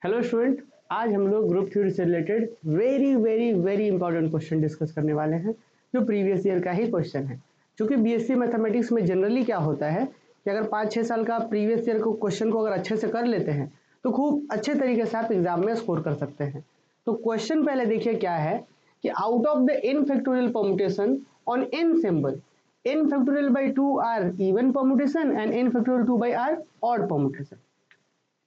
Hello student, आज हम लोग ग्रुप थ्योरी से related very very very important question discuss करने वाले हैं जो प्रीवियस ईयर का ही क्वेश्चन है। क्योंकि बीएससी मैथमेटिक्स में जनरली क्या होता है कि अगर 5-6 साल का प्रीवियस ईयर को क्वेश्चन को अगर अच्छे से कर लेते हैं तो खूब अच्छे तरीके से आप एग्जाम में स्कोर कर सकते हैं। तो क्वेश्चन पहले देखिए क्या है कि out of the n factorial permutation on n symbol n factorial by 2 are even permutation and n factorial 2 by are odd permutation.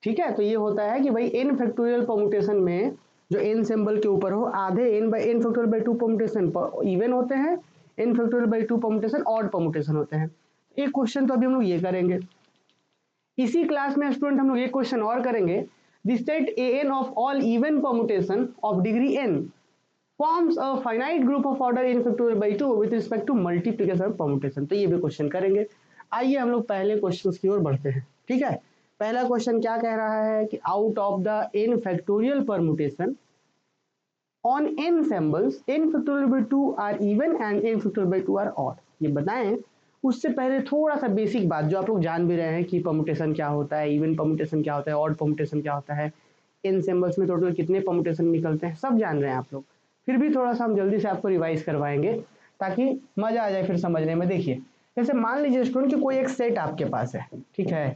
ठीक है, तो ये होता है कि भाई n फैक्टोरियल परमुटेशन में जो n सिंबल के ऊपर हो आधे n by n factorial by 2 permutation even होते हैं, n factorial by 2 permutation odd permutation होते हैं। एक क्वेश्चन तो अभी हम लोग ये करेंगे। इसी क्लास में स्टूडेंट हम लोग एक क्वेश्चन और करेंगे। The set an of all even permutation of degree n forms a finite group of order n factorial by 2 with respect to multiplication permutation. तो ये भी क्वेश्चन करेंगे। आइए हम लोग पहले क्वेश्चन की ओर बढ़ते हैं। ठीक है, पहला क्वेश्चन क्या कह रहा है कि out of the n factorial permutation on n symbols n factorial by 2 are even and n factorial by 2 are odd. ये बताएं उससे पहले थोड़ा सा बेसिक बात जो आप लोग जान भी रहे हैं कि परमुटेशन क्या होता है, इवन परमुटेशन क्या होता है, ऑड परमुटेशन क्या होता है, n सैम्बल्स में टोटल कितने परमुटेशन निकलते हैं, सब जान रहे हैं आप लोग। फिर भी थोड़ा सा हम जल्दी से आपको रिवाइज करवाएंगे ताकि मजा आ जाए फिर समझने में। देखिए, जैसे मान लीजिए स्टूडेंट कि कोई एक सेट आपके पास है। ठीक है,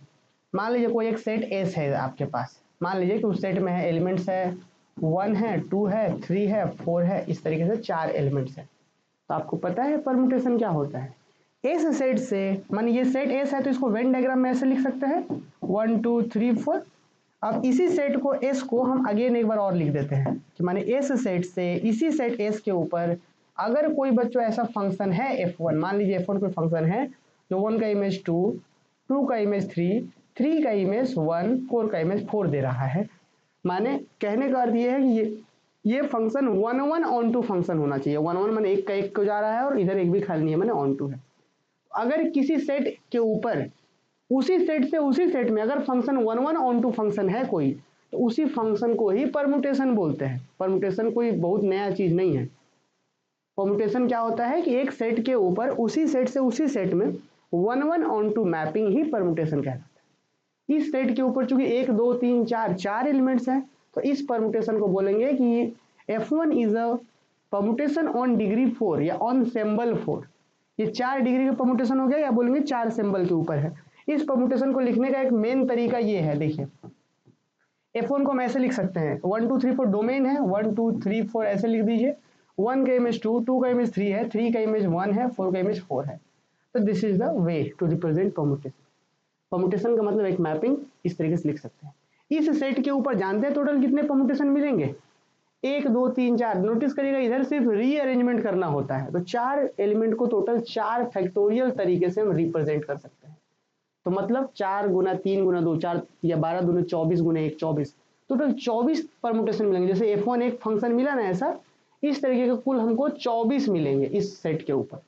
मान लीजिए कोई एक सेट एस है आपके पास। मान लीजिए कि उस सेट में है एलिमेंट्स है 1 है 2 है 3 है 4 है, इस तरीके से 4 एलिमेंट्स है। तो आपको पता है परमुटेशन क्या होता है। एस सेट से, मान ये सेट एस है तो इसको वेन डायग्राम में ऐसे लिख सकते हैं 1 2 3 4। अब इसी सेट को एस को हम अगेन एक बार और लिख देते हैं कि माने एस सेट से इसी सेट एस के ऊपर अगर कोई बच्चों ऐसा फंक्शन है f1, मान लीजिए f1 कोई फंक्शन है जो 1 का इमेज 2, 2 का इमेज 3, 3 का इमेज 1, 4 का इमेज 4 दे रहा है। माने कहने का अर्थ ये है कि ये फंक्शन 1 1 ऑन टू फंक्शन होना चाहिए। 1 1 माने एक का एक को जा रहा है और इधर एक भी खाली नहीं है, माने ऑन टू है। अगर किसी सेट के ऊपर उसी सेट से उसी सेट में अगर फंक्शन 1 1 ऑन टू फंक्शन है कोई, तो उसी फंक्शन को ही परमुटेशन बोलते हैं। परमुटेशन कोई बहुत नया चीज नहीं है। परमुटेशन क्या होता है कि एक सेट के ऊपर उसी सेट से उसी सेट में 1 1 ऑन टू मैपिंग ही परमुटेशन कहलाता है। इस सेट के ऊपर चूंकि 1 2 3 4 4 एलिमेंट्स हैं, तो इस परमुटेशन को बोलेंगे कि f1 is a permutation on degree 4 या ऑन सिंबल 4। ये 4 डिग्री का परमुटेशन हो गया या बोलेंगे 4 सिंबल के ऊपर है। इस परमुटेशन को लिखने का एक मेन तरीका ये है। देखिए, f1 को हम ऐसे लिख सकते हैं 1 2 3 4 डोमेन है, 1 2 3 4 ऐसे लिख दीजिए। 1 का इमेज 2, 2 का इमेज 3 है, 3 का इमेज 1 है, 4 का इमेज 4 है। तो this is the way to represent permutation. Permutation का मतलब एक मैपिंग इस तरीके से लिख सकते हैं। इस सेट के ऊपर जानते हैं टोटल कितने परमुटेशन मिलेंगे? 1 2 3 4। नोटिस करिएगा इधर सिर्फ रीअरेंजमेंट करना होता है, तो 4 एलिमेंट को टोटल 4 फैक्टोरियल तरीके से हम रिप्रेजेंट कर सकते हैं। तो मतलब 4 गुना 3 गुना 2 4 या 12 दूनी 24 गुना 1 24, टोटल 24 परमुटेशन मिलेंगे। जैसे f1 एक फंक्शन मिला ना ऐसा, इस तरीके के कुल हमको 24 मिलेंगे इस सेट के ऊपर।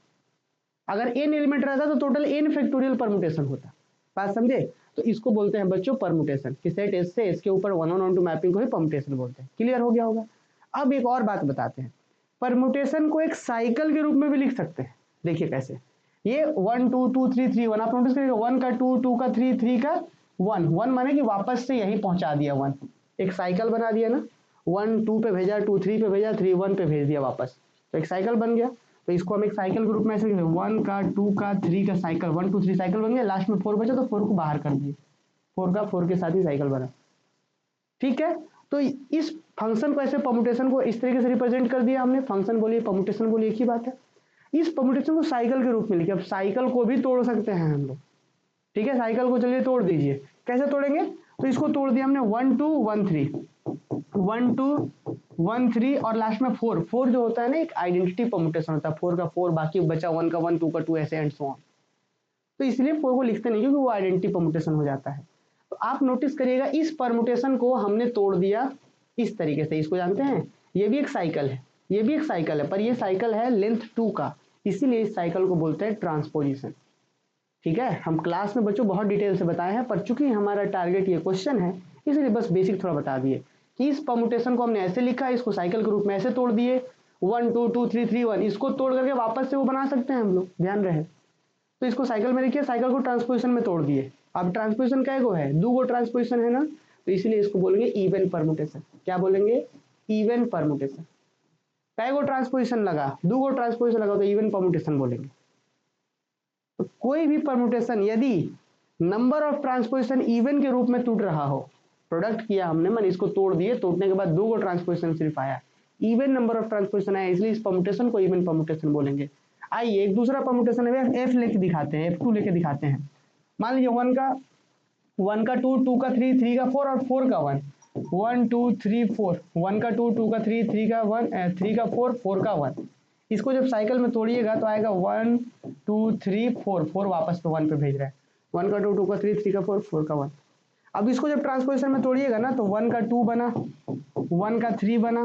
अगर n एलिमेंट रहता तो टोटल n फैक्टोरियल परमुटेशन होता। बात समझे? तो इसको बोलते हैं बच्चों परमुटेशन, कि सेट एस से एस के ऊपर 1 1 ऑन टू मैपिंग को ही परमुटेशन बोलते हैं। क्लियर हो गया होगा? अब एक और बात बताते हैं, परमुटेशन को एक साइकिल के रूप में भी लिख सकते हैं। देखिए कैसे, ये 1 2 2 3 3 1, आप नोटिस करिएगा 1 का 2, 2 का 3, 3 का 1, 1 माने कि वापस से यही पहुंचा दिया 1, एक साइकिल बना दिया ना। 1 2 पे भेजा, 2 3 पे भेजा, 3 1 पे भेज दिया वापस, तो एक साइकिल बन गया। तो इसको हम एक साइकिल के रूप में ऐसे 1 का 2 का 3 का साइकिल, 1 2 3 साइकिल बन गया। लास्ट में 4 बचा तो 4 को बाहर कर दिए, 4 का 4 के साथ ही साइकिल बना। ठीक है, तो इस फंक्शन को ऐसे परमुटेशन को इस तरीके से रिप्रेजेंट कर दिया हमने। फंक्शन बोलिए परमुटेशन बोलिए एक ही बात है। इस परमुटेशन को साइकिल के रूप में लिखिए। अब साइकिल को भी तोड़ सकते हैं हम लोग। ठीक है, साइकिल को चलिए तोड़ दीजिए। कैसे तोड़ेंगे? तो इसको तोड़ दिया हमने 1 2 1 3, 1 2 1 3 और लास्ट में 4। 4 जो होता है ना एक आइडेंटिटी परमुटेशन होता है, 4 का 4, बाकी बचा 1 का 1, 2 का 2 ऐसे एंड सो ऑन। तो इसलिए 4 को लिखते नहीं क्योंकि वो आइडेंटिटी परमुटेशन हो जाता है। तो आप नोटिस करिएगा इस परमुटेशन को हमने तोड़ दिया इस तरीके से। इसको जानते हैं, ये भी एक साइकिल है, ये भी एक साइकिल है, पर ये साइकिल है लेंथ 2 का, इसीलिए इस साइकिल को बोलते हैं ट्रांसपोजिशन। ठीक है, हम क्लास में बच्चों बहुत डिटेल से बताए हैं, पर चूंकि हमारा टारगेट ये क्वेश्चन है इसलिए बस बेसिक थोड़ा बता दिए कि इस परमुटेशन को हमने ऐसे लिखा, इसको साइकिल के रूप में ऐसे तोड़ दिए 1 2 2 3 3 1। इसको तोड़ करके वापस से वो बना सकते हैं हम लोग, ध्यान रहे। तो इसको साइकिल में लिखिए, साइकिल को ट्रांसपोजिशन में तोड़ दिए। अब ट्रांसपोजिशन क्या है, दो गो ट्रांसपोजिशन है ना, तो इसलिए इसको बोलेंगे इवन परमुटेशन। क्या बोलेंगे? Even permutation. कई गो ट्रांसपोजिशन लगा, 2 गो ट्रांसपोजिशन लगा तो इवन परमुटेशन बोलेंगे। तो कोई भी परमुटेशन यदि नंबर ऑफ ट्रांसपोजिशन इवन के रूप में टूट रहा हो, प्रोडक्ट किया हमने, मैंने इसको तोड़ दिए, तोड़ने के बाद 2 गो ट्रांसपोजिशन सिर्फ आया, इवन नंबर ऑफ ट्रांसपोजिशन आया, इसलिए इस परमुटेशन को इवन परमुटेशन बोलेंगे। आइए एक दूसरा परमुटेशन है, एफ लेके दिखाते हैं, F2 लेके दिखाते हैं। मान लीजिए 1 का 2, 2 का 3, 3 का 4 और 4 का 1, 1 2 3 4, 1 का 2, 2 का 3, 3 का 1, 3 का 4, 4 का 1। इसको जब साइकिल में तोड़िएगा तो आएगा 1 2 3 4, 4 वापस पे 1 पे भेज रहा है, 1 का 2, 2 का 3, 3 का 4, 4 का 1। अब इसको जब ट्रांसपोजिशन में तोड़िएगा ना तो 1 का 2 बना, 1 का 3 बना,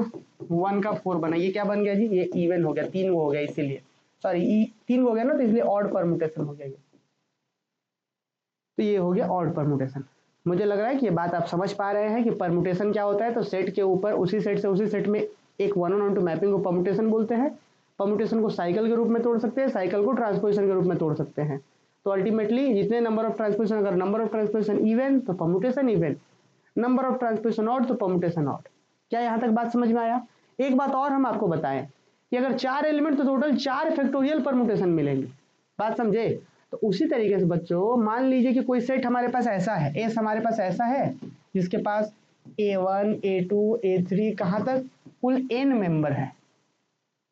1 का 4 बना। ये क्या बन गया जी? ये इवन हो गया, 3 हो गया, इसीलिए सॉरी 3 हो गया ना, तो इसलिए ऑड परमुटेशन हो गया ये। तो ये हो गया ऑड परमुटेशन। मुझे लग रहा है कि ये बात आप समझ पा रहे हैं कि परमुटेशन क्या होता है। तो सेट के ऊपर उसी सेट से उसी सेट में एक 1-on-1 मैपिंग को परमुटेशन बोलते हैं। परमुटेशन को साइकिल के रूप में तोड़ सकते हैं, साइकिल को ट्रांसपोजिशन के रूप में तोड़ सकते हैं। तो अल्टीमेटली जितने नंबर ऑफ ट्रांसपोजिशन, अगर नंबर ऑफ ट्रांसपोजिशन इवन तो permutation even, number of transposition odd तो परमुटेशन ऑड। क्या यहाँ तक बात समझ में आया? एक बात और हम आपको बताएं कि अगर 4 एलिमेंट तो टोटल 4 फैक्टोरियल परमुटेशन मिलेंगे। बात समझे? तो उसी तरीके से बच्चों मान लीजिए कि कोई सेट हमारे पास ऐसा है, एस हमारे पास ऐसा है जिसके पास A1 A2 A3 कहाँ तक कुल n मेंबर है।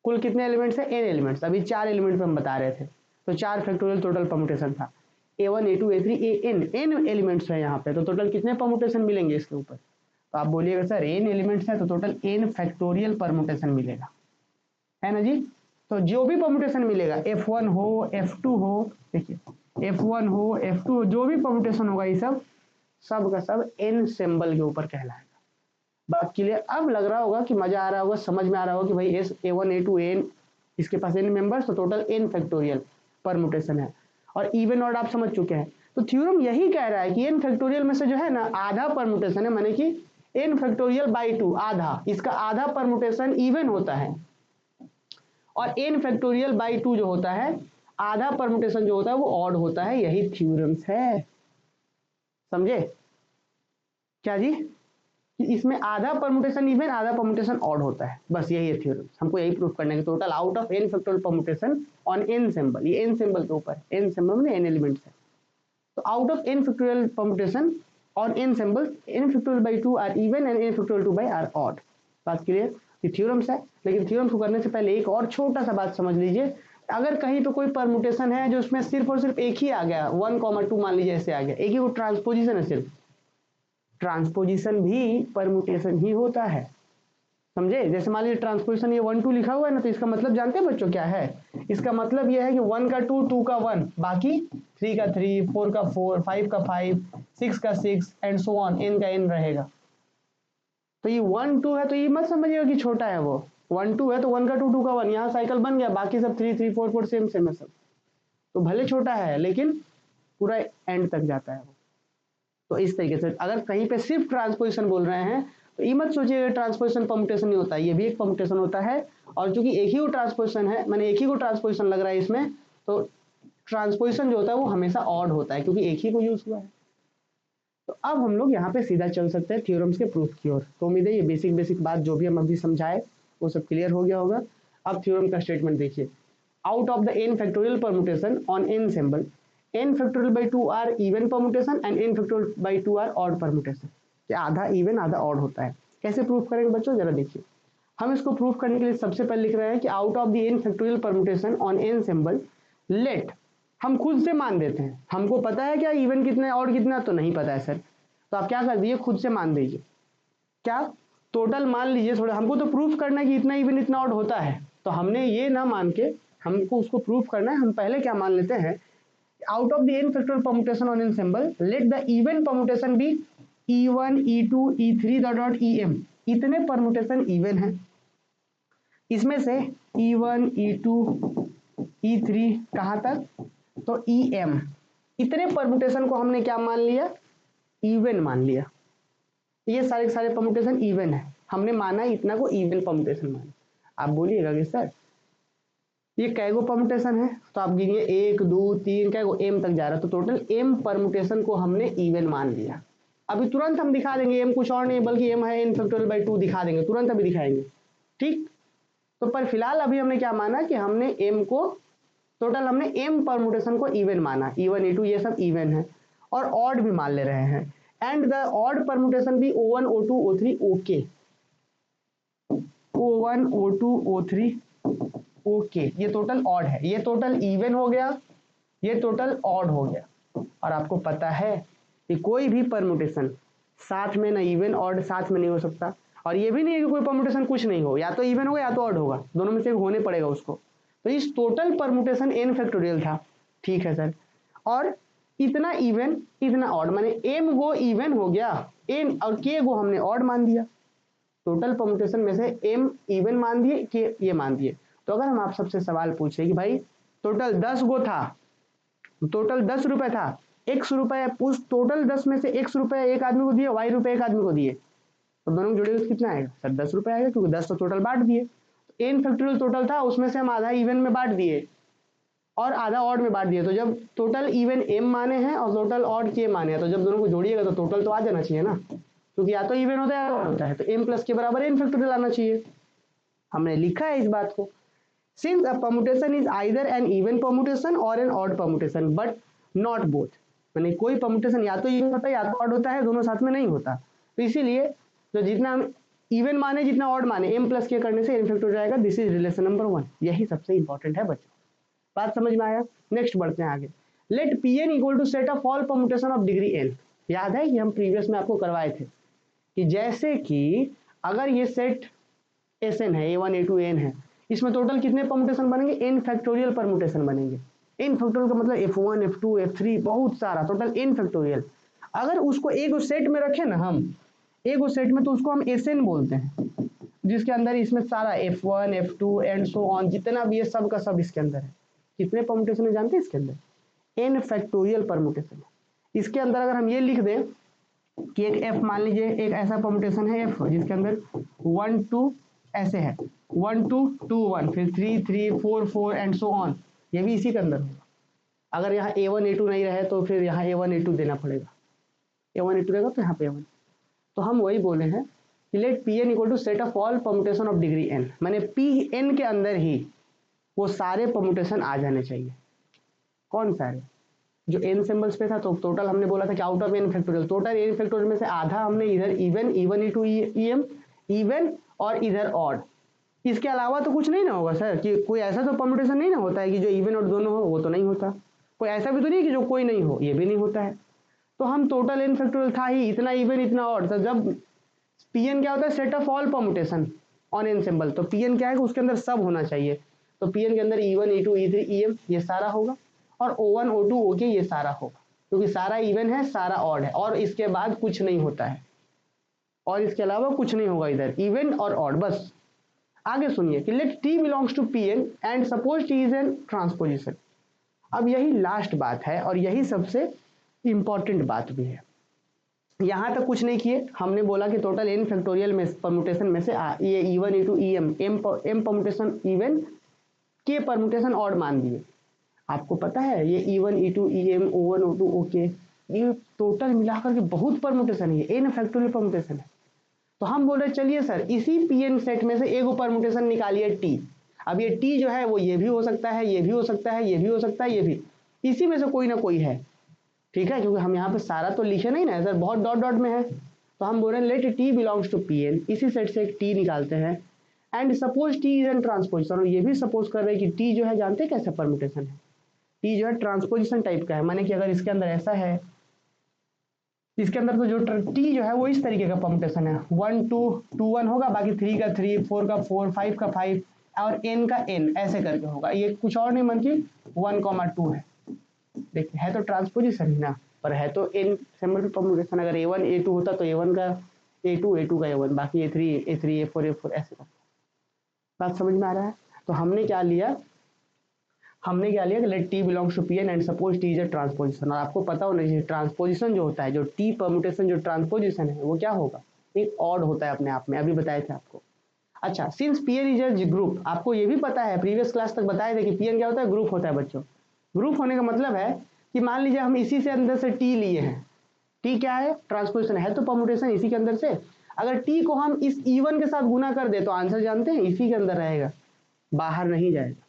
कुल कितने एलिमेंट्स है? n elements. अभी 4 एलिमेंट पे हम बता रहे थे, तो 4 फैक्टोरियल टोटल परमुटेशन था। A1 A2 A3 n elements है यहाँ पे, तो टोटल कितने परमुटेशन मिलेंगे इसके ऊपर? तो आप बोलिएगा सर n एलिमेंट्स है तो टोटल n फैक्टोरियल परमुटेशन मिलेगा, है ना जी। तो जो भी परमुटेशन मिलेगा, F1 हो F2 हो, देखिए F1 हो F2 हो, जो भी परमुटेशन होगा ये सब का सब n सिंबल के ऊपर कहलाएगा। बात क्लियर? अब लग रहा होगा कि मजा आ रहा होगा, समझ में आ रहा होगा कि भाई एस A1 A2 n, इसके पास n मेंबर्स, तो टोटल n फैक्टोरियल परमुटेशन है। और इवन ऑड आप समझ चुके हैं। तो थ्योरम यही कह रहा है कि n फैक्टोरियल में से जो है ना आधा परमुटेशन है, माने कि n फैक्टोरियल बाई 2 आधा, इसका आधा परमुटेशन इवन होता है, और n फैक्टोरियल बाई 2 जो होता है आधा परमुटेशन जो होता है वो ऑड होता है। यही थ्योरम्स है, समझे क्या जी? कि इसमें आधा परमुटेशन इवन, आधा परमुटेशन ऑड होता है, बस यही है थ्योरम। हमको यही प्रूफ करना है कि total out of n factorial permutation on n symbol, ये n सिंबल के ऊपर, n सिंबल में n एलिमेंट्स है, तो out of n factorial permutation on n symbol, n factorial by 2 are even and n factorial 2 by are odd. बात clear? ये theorems है। लेकिन थ्योरम्स को करने से पहले एक और छोटा सा बात समझ लीजिए। अगर कहीं पे कोई परमुटेशन है जो उसमें सिर्फ और सिर्फ एक ही आ गया, 1,2 मान लीजिए ऐसे आ गया, एक ही वो ट्रांसपोजिशन है, सिर्फ ट्रांसपोजिशन भी परमुटेशन ही होता है, समझे? जैसे मान लीजिए ट्रांसपोजिशन ये 1 2 लिखा हुआ है ना, तो इसका मतलब जानते हैं बच्चों क्या है? इसका मतलब ये है कि 1 का 2, 2 का 1, बाकी 3 का 3, 4 का 4, 5 का 5, 6 का 6 एंड सो ऑन, n का n रहेगा। तो ये 1 2 है तो ये मत समझिएगा कि छोटा है, वो 1 2 है तो 1 का 2, 2 का 1, यहाँ साइकिल बन गया, बाकी सब 3 3 4 4 सेम सेम है सब। तो भले छोटा है लेकिन पूरा एंड तक जाता है वो। तो इस तरीके से अगर कहीं पे सिर्फ ट्रांसपोजिशन बोल रहे हैं तो ये मत सोचिएगा ट्रांसपोजिशन परमुटेशन नहीं होता है, ये भी एक परमुटेशन होता है। और चूंकि एक ही वो ट्रांसपोजिशन है, मैंने एक ही को ट्रांसपोजिशन लग रहा है इसमें, तो ट्रांसपोजिशन जो होता है वो हमेशा ऑड होता है क्योंकि एक ही को यूज हुआ है। तो अब हम लोग यहाँ पे सीधा चल सकते हैं थ्योरम्स के प्रूफ की ओर। तो उम्मीद है ये बेसिक बात जो भी हम अभी समझाए वो सब क्लियर हो गया होगा। अब थ्योरम का स्टेटमेंट देखिए, out of the n factorial permutation on n symbol, n factorial by 2 are even permutation and n factorial by 2 are odd permutation. क्या आधा इवन आधा ऑड होता है? कैसे प्रूफ करेंगे बच्चों, जरा देखिए। हम इसको प्रूफ करने के लिए सबसे पहले लिख रहे हैं कि out of the n factorial permutation on n symbol, let, हम खुद से मान देते हैं, हमको पता है क्या इवन कितना है ऑड कितना, तो नहीं पता है सर, तो आप क्या कर दीजिए खुद से मान दीजिए। क्या टोटल मान लीजिए, थोड़ा हमको तो प्रूफ करना है कि इतना इवन इतना ऑड होता है, तो हमने ये ना मान के हमको उसको प्रूफ करना है। हम पहले क्या मान लेते हैं, out of the n factorial permutation on n symbol, let the even permutation be e1 e2 e3 dot dot em। इतने परमुटेशन इवन है, इसमें से e1 e2 e3 कहाँ तक, तो em, इतने परमुटेशन को हमने क्या मान लिया, इवन मान लिया। ये सारे सारे परमुटेशन इवन है, हमने माना इतना को इवन परमुटेशन माना। आप बोलिएगा कि सर ये कैगो परमुटेशन है, तो आप गिनिए 1 2 3 कैगो m तक जा रहा है, तो टोटल m परमुटेशन को हमने इवन मान लिया। अभी तुरंत हम दिखा देंगे, m कुछ और नहीं बल्कि m है n फैक्टोरियल बाई 2 दिखा देंगे, तुरंत अभी दिखाएंगे, ठीक। तो पर फिलहाल अभी हमने क्या माना कि हमने m को टोटल हमने m परमुटेशन को इवन माना, e1 e2 ये सब इवन है, और ऑड भी मान ले रहे हैं, एंड द ऑड परमुटेशन भी o1 o2 o3 okay, o1 o2 o3 okay, ये टोटल ऑड है, ये टोटल इवन हो गया, ये टोटल ऑड हो गया। और आपको पता है कि कोई भी परमुटेशन साथ में ना इवन ऑड साथ में नहीं हो सकता, और ये भी नहीं है कि कोई परमुटेशन कुछ नहीं हो, या तो इवन होगा या तो ऑड होगा, दोनों में से होने पड़ेगा उसको। तो इस टोटल परमुटेशन n फैक्टोरियल था, ठीक है सर, और इतना इवन इतना ऑड, माने m गो इवन हो गया, n और k गो हमने ऑड मान दिया, टोटल परमुटेशन में से m इवन मान दिए, k ये मान दिए। तो अगर हम आप सबसे सवाल पूछे कि भाई टोटल 10 गो था, टोटल 10 रुपए था, x रुपए, उस टोटल 10 में से x रुपए एक आदमी को दिए, y रुपए एक आदमी को दिए, तो दोनों जोड़ेंगे तो कितना आएगा सर? 10 रुपए आएगा, क्योंकि 10 तो टोटल बांट दिए। तो n फैक्टोरियल टोटल था, उसमें से हम आधा इवन में बांट दिए और आधा ऑड में बांट दिए, तो जब टोटल इवन m माने हैं और टोटल ऑड k माने हैं, तो जब दोनों को जोड़िएगा तो टोटल तो आ जाना चाहिए ना, क्योंकि या तो इवन होता है या ऑड होता है, तो m प्लस के बराबर n फैक्टोरियल आना चाहिए। हमने लिखा है इस बात को, since a permutation is either an even permutation or an odd permutation but not both, यानी कोई परमुटेशन या तो इवन होता है या तो ऑड होता है, दोनों साथ में नहीं होता। तो इसीलिए तो जितना हम इवन माने जितना ऑड माने, m प्लस के करने से n फैक्टोरियल आएगा। दिस इज रिलेशन नंबर 1, यही सबसे इंपॉर्टेंट है बच्चों, बात समझ में आया? नेक्स्ट बढ़ते हैं आगे। Let Pn equal to set of all permutation of degree n। याद है कि हम प्रीवियस में आपको करवाए थे कि जैसे कि अगर ये सेट Sn है, a1 a2 n है, इसमें टोटल कितने परमुटेशन बनेंगे? n फैक्टोरियल परमुटेशन बनेंगे। n फैक्टोरियल का मतलब f1 f2 f3 बहुत सारा, टोटल n फैक्टोरियल। अगर उसको एक सेट में रखें ना हम, एक सेट में, तो उसको हम Sn बोलते हैं, जिसके अंदर इसमें सारा f1 f2 and so on जितना भी है सब का सब इसके अंदर है। कितने परमुटेशन है जानते हैं इसके अंदर? n factorial permutation. इसके अंदर अगर हम ये लिख दें कि एक f मान लीजिए, एक ऐसा परमुटेशन है f जिसके अंदर 1 2 ऐसे है, 1 2 2 1 फिर 3 3 4 4 एंड सो ऑन, ये भी इसी के अंदर होगा। अगर यहाँ a1 a2 नहीं रहे तो फिर यहाँ a1 a2 देना पड़ेगा, a1 a2 रहेगा तो यहाँ पे a1। तो हम वही बोले हैं कि let Pn equal to set of all permutation of degree n, माने Pn के अंदर ही वो सारे परमुटेशन आ जाने चाहिए। कौन सारे? जो n सिंबल्स पे था, तो टोटल हमने बोला था कि out of n factorial, total n factorial में से आधा हमने इधर even e1 e2 em even और इधर ऑड। इसके अलावा तो कुछ नहीं ना होगा सर, कि कोई ऐसा तो परमुटेशन नहीं ना होता है कि जो इवन और दोनों हो, वो तो नहीं होता। कोई ऐसा भी तो नहीं है कि जो कोई नहीं हो, ये भी नहीं होता है। तो हम टोटल n फैक्टोरियल था ही इतना इवन इतना ऑड, तो जब Pn क्या होता है? Set of all permutation on n symbol. तो Pn क्या है? उसके अंदर सब होना चाहिए। तो Pn के अंदर e1 e2 e3 em ये सारा होगा, और O1 O2 OK ये सारा होगा, क्योंकि सारा इवन है सारा ऑड है, और इसके बाद कुछ नहीं होता है, और इसके अलावा कुछ नहीं होगा इधर, इवन और ऑड बस। आगे सुनिए कि let T belongs to Pn and suppose T is an transposition. अब यही लास्ट बात है और यही सबसे इंपॉर्टेंट बात भी है। यहां तक कुछ नहीं किए, हमने बोला कि टोटल n फैक्टोरियल में परमुटेशन में से ये e1 e2 em m permutation even, k permutation odd मान दिए। आपको पता है ये e1 e2 em o1 o2 OK, ये टोटल मिलाकर के बहुत परमुटेशन है, n फैक्टोरियल परमुटेशन है। तो हम बोल रहे चलिए सर इसी Pn सेट में से एक परमुटेशन निकालिए T। अब ये T जो है वो ये भी हो सकता है, ये भी हो सकता है, ये भी हो सकता है, ये भी, इसी में से कोई ना कोई है, ठीक है, क्योंकि हम यहाँ पे सारा तो लिखे नहीं ना सर, बहुत डॉट डॉट में है। तो हम बोल रहे हैं let T belongs to Pn, इसी सेट से एक T निकालते हैं, and suppose T is an transposition, और ये भी सपोज कर रहे हैं कि T जो है जानते हैं कैसा परमुटेशन है? T जो है ट्रांसपोजिशन टाइप का है, माने कि अगर इसके अंदर ऐसा है, इसके अंदर तो जो T जो है वो इस तरीके का परमुटेशन है, 1 2 2 1 होगा, बाकी 3 का 3 4 का 4 5 का 5 और n का n ऐसे करके होगा। ये कुछ और नहीं मन की 1 2 है। देखिए है तो ट्रांसपोजिशन ही ना, पर है तो n सिंबल परमुटेशन। अगर a1 a2 होता तो a1 का a2 a2 का a1, बाकी a3 a3 a4 a4 ऐसे करके। बात समझ में आ रहा है? तो हमने क्या लिया कि let T belongs to Pn and suppose T is a transposition. और आपको पता होना चाहिए ट्रांसपोजिशन जो होता है, जो T परमुटेशन जो ट्रांसपोजिशन है वो क्या होगा? एक ऑड होता है अपने आप में, अभी बताए थे आपको। अच्छा, since Pn is a group, आपको ये भी पता है, प्रीवियस क्लास तक बताए थे कि Pn क्या होता है? ग्रुप होता है बच्चों। ग्रुप होने का मतलब है कि मान लीजिए हम इसी से अंदर से T लिए हैं, टी क्या है, ट्रांसपोजिशन है तो परम्यूटेशन इसी के अंदर से। अगर टी को हम इस E1 के साथ गुना कर दे तो आंसर जानते हैं इसी के अंदर रहेगा, बाहर नहीं जाएगा।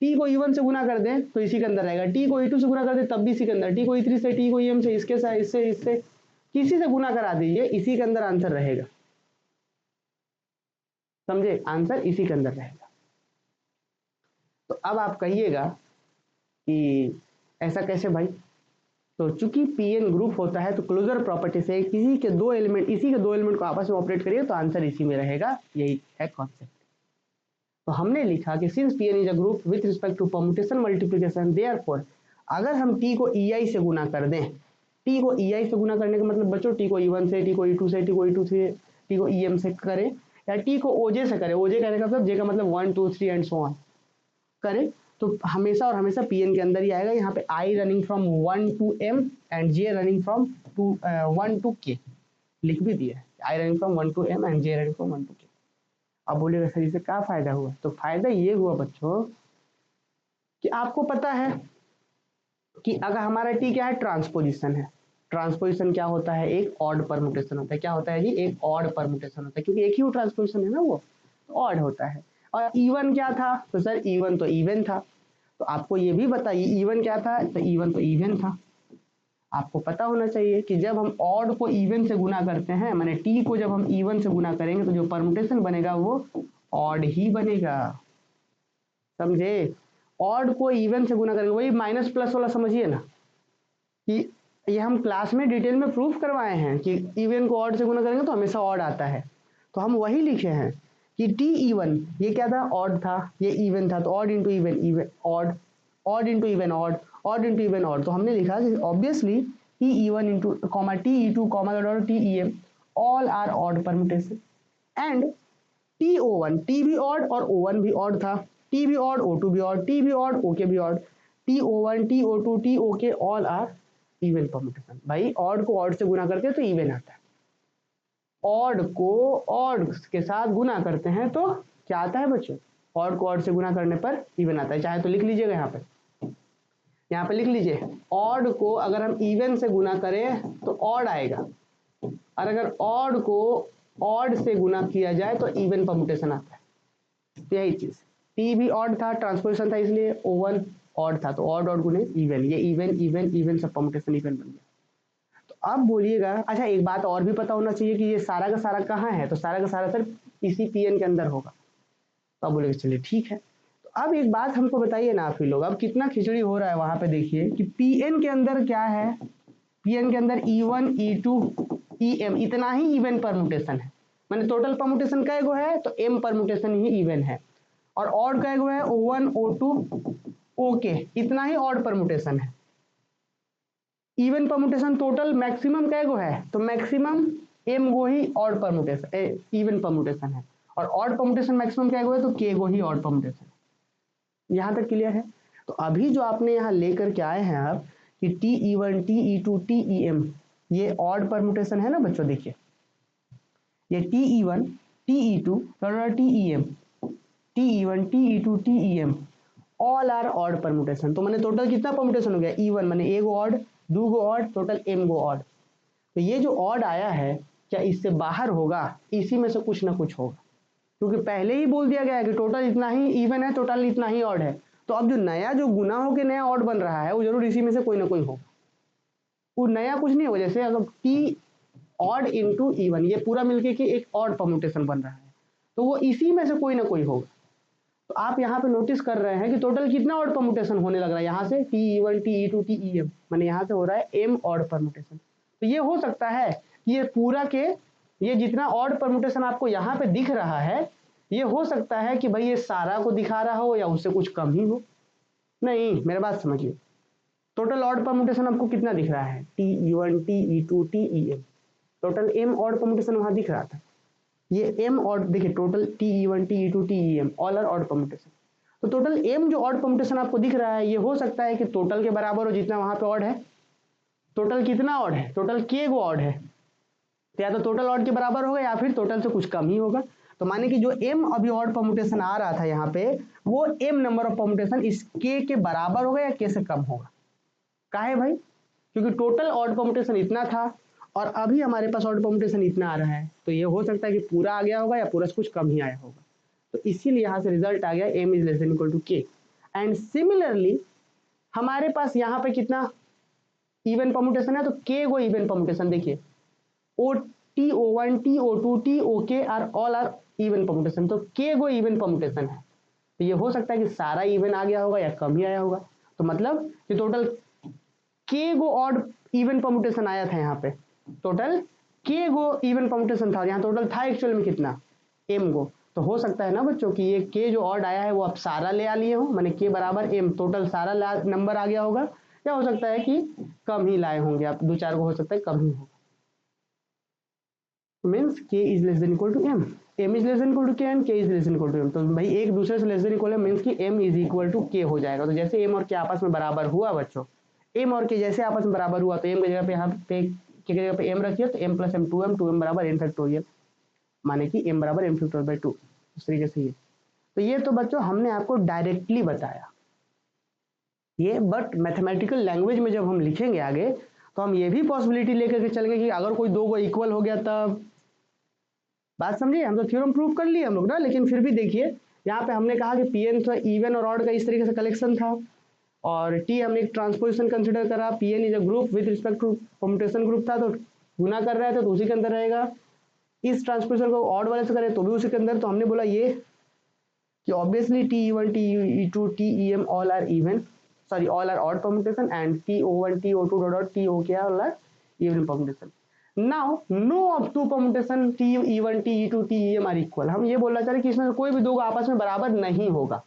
टी को E1 से गुना कर दें तो इसी के अंदर रहेगा, टी को E2 से गुना कर दे तब भी इसी के अंदर, टी को E3 से, टी को EM से, इसके साथ, इससे, इससे किसी से गुना करा दीजिए, इसी के अंदर आंसर रहेगा। समझे, आंसर इसी के अंदर रहेगा। तो अब आप कहिएगा कि ऐसा कैसे भाई, तो चूंकि पीएन ग्रुप होता है तो क्लोजर प्रॉपर्टी से इसी के दो एलिमेंट को आपस में ऑपरेट करिए तो आंसर इसी में रहेगा, यही है कॉन्सेप्ट। तो हमने लिखा कि since Pn is a group with respect to permutation multiplication, therefore अगर हम टी को EI से गुना कर दें, टी को EI से गुना करने का मतलब बच्चों टी को E1 से, टी को E2 से, टी को E2 से, टी को EM से करें, या टी को OJ से करें, OJ कहने का मतलब जे का मतलब 1 2 3 एंड सो ऑन करें, तो हमेशा और हमेशा पीएन के अंदर ही आएगा। यहाँ पे I running from 1 to M and J running from 1 to K लिख भी दिया है, I running from 1 to M and J running from 1 to K। अब बोलेगा सर इससे क्या फायदा हुआ, तो फायदा ये हुआ बच्चों कि आपको पता है कि अगर हमारा टी क्या है, ट्रांसपोजिशन है, ट्रांसपोजिशन क्या होता है, एक ऑड परम्यूटेशन होता है। क्या होता है जी, एक ऑड परम्यूटेशन होता है, क्योंकि एक ही ट्रांसपोजिशन है ना, वो ऑड होता है। और E1 क्या था, तो सर E1 तो इवन था, तो आपको ये भी बताइए E1 क्या था, तो E1 तो इवन था। आपको पता होना चाहिए कि जब हम ऑड को इवन से गुना करते हैं, माने टी को जब हम इवन से गुना करेंगे तो जो परम्यूटेशन बनेगा वो ऑड ही बनेगा। समझे, ऑड को इवन से गुना करेंगे, वही माइनस प्लस वाला समझिए ना, कि ये हम क्लास में डिटेल में प्रूफ करवाए हैं कि इवन को ऑड से गुना करेंगे तो हमेशा ऑड आता है। तो हम वही लिखे हैं कि टी E1 ये क्या था, ऑड था, ये इवन था, तो odd into even, even odd, odd into even odd, odd into even odd. तो हमने लिखा कि obviously T E1 into comma T E2 comma T EM all are odd permutation and T O1 T भी odd और O1 भी odd था, T भी odd, O2 भी ऑड, टी भी ऑड, OK भी odd, T O1 T O2 T OK all are even permutation. भाई odd को ऑड से गुना करते हैं तो इवन आता है, ऑड को ऑड के साथ गुना करते हैं तो क्या आता है बच्चों, ऑड को ऑड से गुना करने पर इवन आता है। चाहे तो लिख लीजिएगा यहाँ पे लिख लीजिए, ऑड को अगर हम इवन से गुना करें तो ऑड आएगा, और अगर ऑड को ऑड से गुना किया जाए तो इवन परम्यूटेशन आता है। तो यही चीज, टी भी ऑड था, ट्रांसपोजिशन था, इसलिए O1 ऑड था, तो ऑड ऑड गुने इवन, ये इवन इवन इवन सब परम्यूटेशन इवन बन गया। तो अब बोलिएगा, अच्छा एक बात और भी पता होना चाहिए कि ये सारा का सारा कहाँ है, तो सारा का सारा सिर्फ इसी पीएन के अंदर होगा। तो अब बोलेगा चलिए ठीक है। तो अब एक बात हमको बताइए ना आप ही लोग, अब कितना खिचड़ी हो रहा है वहां पे, देखिए कि पीएन के अंदर क्या है, पीएन के अंदर E1 E2 EM इतना ही इवन परम्यूटेशन है, माने टोटल परम्यूटेशन कै गो है, तो M परम्यूटेशन ही इवन है, और ऑड कै गो है, O1 O2 OK इतना ही ऑड परम्यूटेशन है। इवन परम्यूटेशन टोटल मैक्सिमम कै गो है, तो मैक्सिमम M गो ही ऑड परम्यूटेशन इवन परम्यूटेशन है, और ऑड परम्यूटेशन मैक्सिमम कै गो है, तो K गो ही ऑड परम्यूटेशन। यहां तक क्लियर है। तो अभी जो आपने यहाँ लेकर के आए हैं आप कि T E1 T E2 T EM ये ऑड परम्यूटेशन है ना बच्चों, देखिए ये T E1 T E2 T EM, T E1 T E2 T EM all are odd permutation. तो मैंने टोटल कितना परम्यूटेशन हो गया, E1 मैंने एक ऑड, दो गो ऑड, टोटल M गो ऑड। तो ये जो ऑड आया है क्या इससे बाहर होगा, इसी में से कुछ ना कुछ होगा, क्योंकि पहले ही बोल दिया गया है कि टोटल इतना ही इवन है, टोटल इतना ही ऑड है। तो अब जो नया जो गुना होकर नया ऑड बन रहा है वो जरूर इसी में से कोई ना कोई होगा, वो नया कुछ नहीं होगा। जैसे अगर टी ऑड इंटू इवन ये पूरा मिलके के एक ऑड परम्यूटेशन बन रहा है, तो वो इसी में से कोई ना कोई होगा। तो आप यहाँ पे नोटिस कर रहे हैं कि टोटल कितना ऑड परम्यूटेशन होने लग रहा है, यहाँ से T E1 T E2 T EM माने यहाँ से हो रहा है M ऑड परम्यूटेशन। तो ये हो सकता है कि ये पूरा के ये जितना ऑड परम्यूटेशन आपको यहाँ पे दिख रहा है, ये हो सकता है कि भाई ये सारा को दिखा रहा हो या उससे कुछ कम ही हो। नहीं, मेरा बात समझिए, टोटल ऑड परम्यूटेशन आपको कितना दिख रहा है, T E1 T E2 T EM, total M odd permutation वहां दिख रहा था, ये M ऑड देखिए, total T E1 T E2 T EM all are odd permutation. तो टोटल M जो ऑड परम्यूटेशन आपको दिख रहा है, ये हो सकता है कि टोटल के बराबर हो जितना वहां पे ऑड है। टोटल कितना ऑड है, टोटल K गो ऑड है, तो या तो टोटल ऑड के बराबर होगा या फिर टोटल से कुछ कम ही होगा। तो माने कि जो M अभी ऑड परम्यूटेशन आ रहा था यहाँ पे, वो M नंबर ऑफ परम्यूटेशन इस K के बराबर होगा या K से कम होगा। काहे भाई, क्योंकि टोटल ऑड परम्यूटेशन इतना था और अभी हमारे पास ऑड परम्यूटेशन इतना आ रहा है, तो ये हो सकता है कि पूरा आ गया होगा या पूरा से कुछ कम ही आया होगा। तो इसीलिए यहाँ से रिजल्ट आ गया m is less than equal to k। And similarly हमारे पास यहाँ पे कितना इवन परम्यूटेशन है, तो k गो इवन परम्यूटेशन देखिए TO1 TO2 TOK are all are even permutation, तो k गो इवन परम्यूटेशन है। तो ये हो सकता है कि सारा इवन आ गया होगा या कम ही आया होगा। तो मतलब कि टोटल k गो ऑड इवन परम्यूटेशन आया था यहाँ पे, टोटल k गो इवन परम्यूटेशन था, यहाँ टोटल था एक्चुअल में कितना m गो। तो हो सकता है ना बच्चों कि ये k जो ऑड आया है वो आप सारा ले आ लिए हो, माने k बराबर m टोटल सारा नंबर आ गया होगा, या हो सकता है कि कम ही लाए होंगे आप, 2-4 को हो सकता है कम ही होगा। Means k is less than equal to m, m is less than equal to k and k is less than equal to m। तो भाई एक दूसरे से लेस देन इक्वल है, मीन्स कि m is equal to k हो जाएगा। तो जैसे m और k आपस में बराबर हुआ बच्चों, m और k जैसे आपस में बराबर हुआ, तो m की जगह पे यहाँ पे k की जगह पे m रखिए, तो m प्लस m 2m बराबर n फैक्टोरियल, माने कि m बराबर m फैक्टोरियल बाई 2, इस तरीके से ये। तो ये तो बच्चों हमने आपको डायरेक्टली बताया ये, बट मैथमेटिकल लैंग्वेज में जब हम लिखेंगे आगे तो हम ये भी पॉसिबिलिटी लेकर के चलेंगे कि अगर कोई दो को इक्वल हो गया तब। बात समझिए, हम तो थ्योरम प्रूव कर लिए हम लोग ना, लेकिन फिर भी देखिए यहाँ पे हमने कहा कि पीएन तो इवन और ऑड का इस तरीके से कलेक्शन था, और टी हमने एक ट्रांसपोजिशन कंसिडर करा, Pn is a group with respect to permutation group था, तो गुना कर रहे थे तो उसी के अंदर रहेगा। इस ट्रांसपोजिशन को ऑड वाले से करें तो भी उसी के अंदर। तो हमने बोला ये कि obviously TE1 TE2 TEM all are even, sorry all are odd permutation, and TO1 TO2 dot TOK all are even permutation. Now no of two permutation TE1 TE2 TEM are equal। हम ये बोलना चाह रहे हैं कि इसमें से कोई भी दो आपस में बराबर नहीं होगा।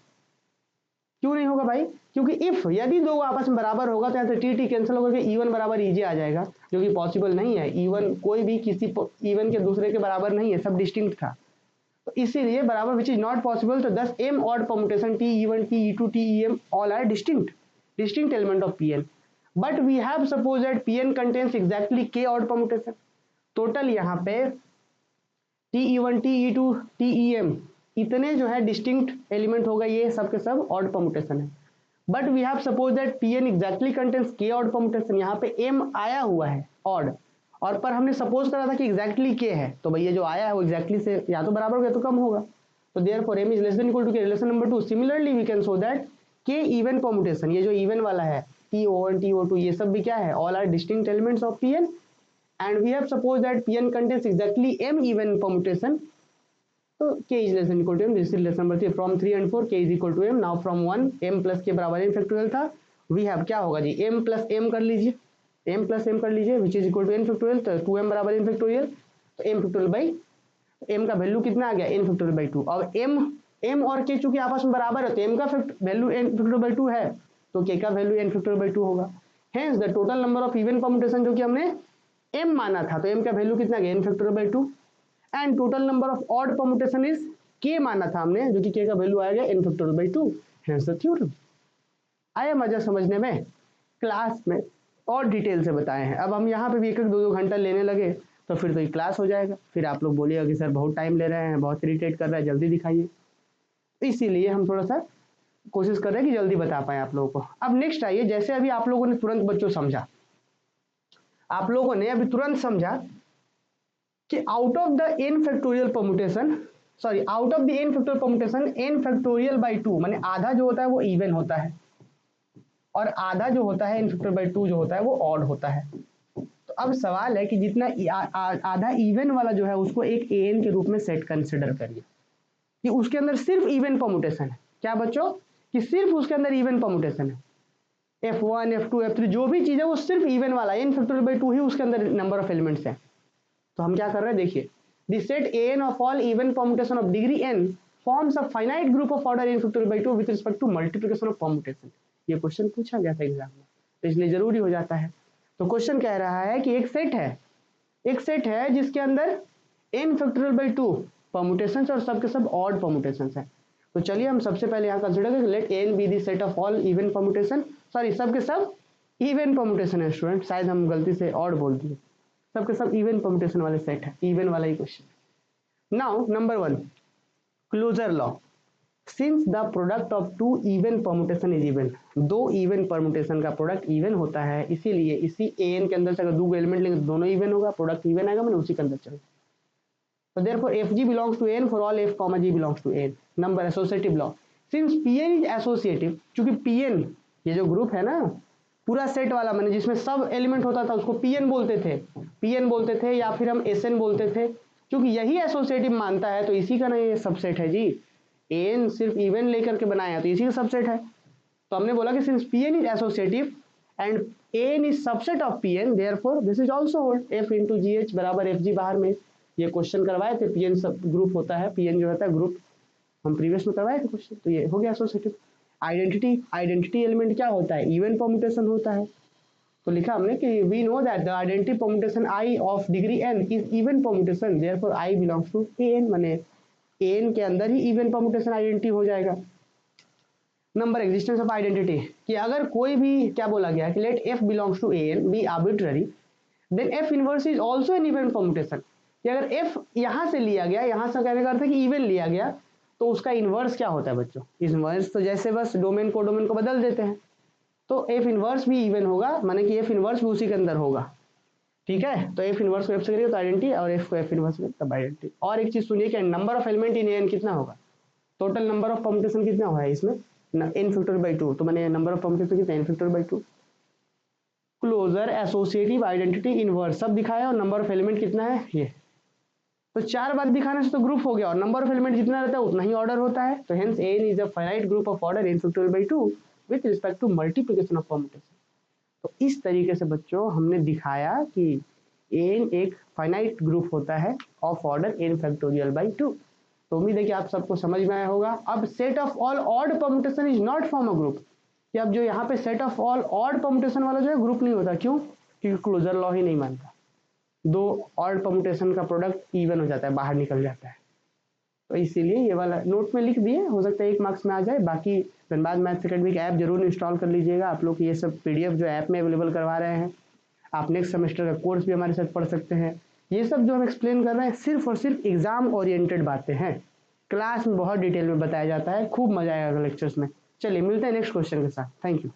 क्यों नहीं होगा भाई? क्योंकि इफ यदि दो आपस में बराबर होगा तो यहाँ से TT कैंसिल होकर के E1 बराबर EJ आ जाएगा, जो कि पॉसिबल नहीं है। E1 कोई भी किसी इवन के दूसरे के बराबर नहीं है, सब डिस्टिंक्ट था, तो इसीलिए बराबर विच इज नॉट पॉसिबल। तो दस m odd permutation TE1 TE2 TEM all are distinct element of Pn, but we have supposed that Pn contains exactly k odd permutation। Total यहाँ पे TE1 TE2 TEM इतने जो है distinct element होगा, ये सब के सब ऑड परम्यूटेशन है। But we have suppose that Pn exactly contains k odd permutation, यहाँ पे m आया हुआ है ऑड, और पर हमने सपोज करा था कि एग्जैक्टली k है, तो भैया जो आया है वो एग्जैक्टली से या तो बराबर होगा या तो कम होगा। तो therefore m is less than equal to k। Relation number 2, similarly we can show that k even permutation, ये जो इवन वाला है TO1 TO2 ये सब भी क्या है, all are distinct elements of Pn, and we have supposed that Pn contains exactly m even permutation, so k is less than equal to m। this is lesson number 3 from 3 and 4 k is equal to m। now from 1 m plus k बराबर m factorial था, we have क्या होगा जी m plus m कर लीजिए, m plus m कर लीजिए which is equal to n factorial, तो 2m बराबर n फैक्टोरियल, तो m फैक्टोरियल बाई m का वैल्यू कितना आ गया n फैक्टोरियल बाई 2। अब m और k चूंकि आपस में बराबर है तो m का वैल्यू n फैक्टोरियल बाई 2 है, तो k का वैल्यू n फैक्टोरियल बाई 2 होगा। Hence the total number of even permutation जो कि हमने m माना था, तो m का वैल्यू कितना गया n factorial by 2, and total number of odd permutation is k माना था हमने, जो कि k का वैल्यू आया गया n factorial by 2। Hence the theorem. आया मजा समझने में? क्लास में और डिटेल से बताए हैं। अब हम यहाँ पे भी 1-2 घंटा लेने लगे तो फिर तो ये क्लास हो जाएगा, फिर आप लोग बोलिएगा कि सर बहुत टाइम ले रहे हैं, बहुत इरिटेट कर रहा है, जल्दी दिखाइए। इसीलिए हम थोड़ा सा कोशिश कर रहे हैं कि जल्दी बता पाए आप लोगों को। अब नेक्स्ट आइए, जैसे अभी आप लोगों ने तुरंत बच्चों समझा, आप लोगों ने अभी तुरंत समझा कि out of the n factorial permutation, sorry out of the n factorial permutation n factorial by 2, माने आधा जो होता है वो इवन होता है और आधा जो होता है n फैक्टोरियल बाई 2 जो होता है वो ऑड होता है। तो अब सवाल है कि जितना आधा इवन वाला जो है उसको एक an के रूप में सेट कंसिडर करिए कि उसके अंदर सिर्फ इवन परम्यूटेशन है। क्या बच्चों? कि सिर्फ उसके अंदर इवन परम्यूटेशन है, F1 F2 F3 जो भी चीज है वो सिर्फ इवन वाला है, n फैक्टोरियल बाई 2 ही उसके अंदर नंबर ऑफ एलिमेंट्स है। तो हम क्या कर रहे हैं देखिए, the set an of all even permutation of degree n forms a finite group of order n factorial by 2 with respect to multiplication of permutation। ये क्वेश्चन पूछा गया था एग्जाम में, तो इसलिए जरूरी हो जाता है। तो क्वेश्चन कह रहा है कि एक सेट है जिसके अंदर n फैक्टोरियल बाई 2 परम्यूटेशंस और सब के सब ऑड परम्यूटेशंस हैं। तो चलिए हम सबसे पहले यहाँ कंसीडर करें, let n be the set of all even permutation, sorry सब के सब इवन परम्यूटेशन है स्टूडेंट, शायद हम गलती से ऑड बोल दिए, सबके सब इवन परम्यूटेशन वाले सेट है, इवन वाला ही question. Now number 1 closure law. Since the product of two even permutation is even, दो इवन परमुटेशन का प्रोडक्ट इवन होता है, इसीलिए इसी एन के अंदर से अगर दो एलिमेंट लेंगे तो दोनों इवन होगा, प्रोडक्ट इवन आएगा, मैंने उसी के अंदर चल। तो therefore fg belongs to n for all f comma g belongs to n। Number associative law, since pn is associative, चूंकि pn ये जो ग्रुप है ना पूरा सेट वाला, मैंने जिसमें सब एलिमेंट होता था उसको pn बोलते थे, pn बोलते थे या फिर हम sn बोलते थे, क्योंकि यही एसोसिएटिव मानता है तो इसी का ना ये सबसेट है जी। एन सिर्फ इवन लेकर के बनाया तो इसी का सबसेट है। तो हमने बोला कि since pn is associative and n is subset of pn, therefore this is also hold f into gh बराबर fg बाहर में। ये क्वेश्चन करवाए थे, pn सब ग्रुप होता है, pn जो होता है ग्रुप, हम प्रीवियस में करवाए थे क्वेश्चन, तो ये हो गया एसोसिएटिव। आइडेंटिटी एलिमेंट क्या होता है, इवन परम्यूटेशन होता है। तो लिखा हमने कि we know that the identity permutation i of degree n is even permutation, therefore i belongs to an, माने an के अंदर ही इवन परम्यूटेशन आइडेंटिटी हो जाएगा। नंबर एग्जिस्टेंस ऑफ आइडेंटिटी, कि अगर कोई भी क्या बोला गया कि let f belongs to an be arbitrary, then f inverse is also an even permutation, कि अगर f यहां से लिया गया, यहां से कहने का अर्थ है कि इवन लिया गया, तो उसका इनवर्स क्या होता है बच्चों, इनवर्स तो जैसे बस डोमेन को बदल देते हैं, तो f इनवर्स भी इवन होगा, माने कि f इनवर्स भी उसी के अंदर होगा, ठीक है। तो f इनवर्स को f से करिए तो आइडेंटिटी, और f को f इनवर्स में तब आइडेंटिटी। और एक चीज सुनिए कि number of element in n कितना होगा, टोटल नंबर ऑफ परम्यूटेशन कितना हुआ है इसमें, n फैक्टोरियल बाई 2, तो मैंने नंबर ऑफ परम्यूटेशन कितना n factorial by 2। Closure, associative, identity, inverse सब दिखाया, और नंबर ऑफ एलिमेंट कितना है ये, तो चार बात दिखाने से तो ग्रुप हो गया, और नंबर ऑफ एलिमेंट जितना रहता है उतना ही ऑर्डर होता है, तो hence n is a finite group of order n factorial by 2 with respect to multiplication of permutation. तो इस तरीके से बच्चों हमने दिखाया कि n एक फाइनाइट ग्रुप होता है of order n factorial by 2। तो उम्मीद है कि आप सबको समझ में आया होगा। अब set of all odd permutation is not form a group, कि अब जो यहाँ पे set of all odd permutation वाला जो है ग्रुप नहीं होता, क्यों, क्योंकि क्लोजर लॉ ही नहीं मानता, दो ऑड परम्यूटेशन का प्रोडक्ट इवन हो जाता है, बाहर निकल जाता है, तो इसीलिए ये वाला नोट में लिख दिए, हो सकता है 1 मार्क्स में आ जाए। बाकी धनबाद मैथ्स एकेडमी की ऐप जरूर इंस्टॉल कर लीजिएगा, आप लोग ये सब पीडीएफ जो ऐप में अवेलेबल करवा रहे हैं, आप नेक्स्ट सेमेस्टर का कोर्स भी हमारे साथ पढ़ सकते हैं। ये सब जो हम एक्सप्लेन कर रहे हैं सिर्फ और सिर्फ एग्जाम ओरिएंटेड बातें हैं, क्लास में बहुत डिटेल में बताया जाता है, खूब मजा आएगा लेक्चर्स में। चलिए मिलते हैं नेक्स्ट क्वेश्चन के साथ, थैंक यू।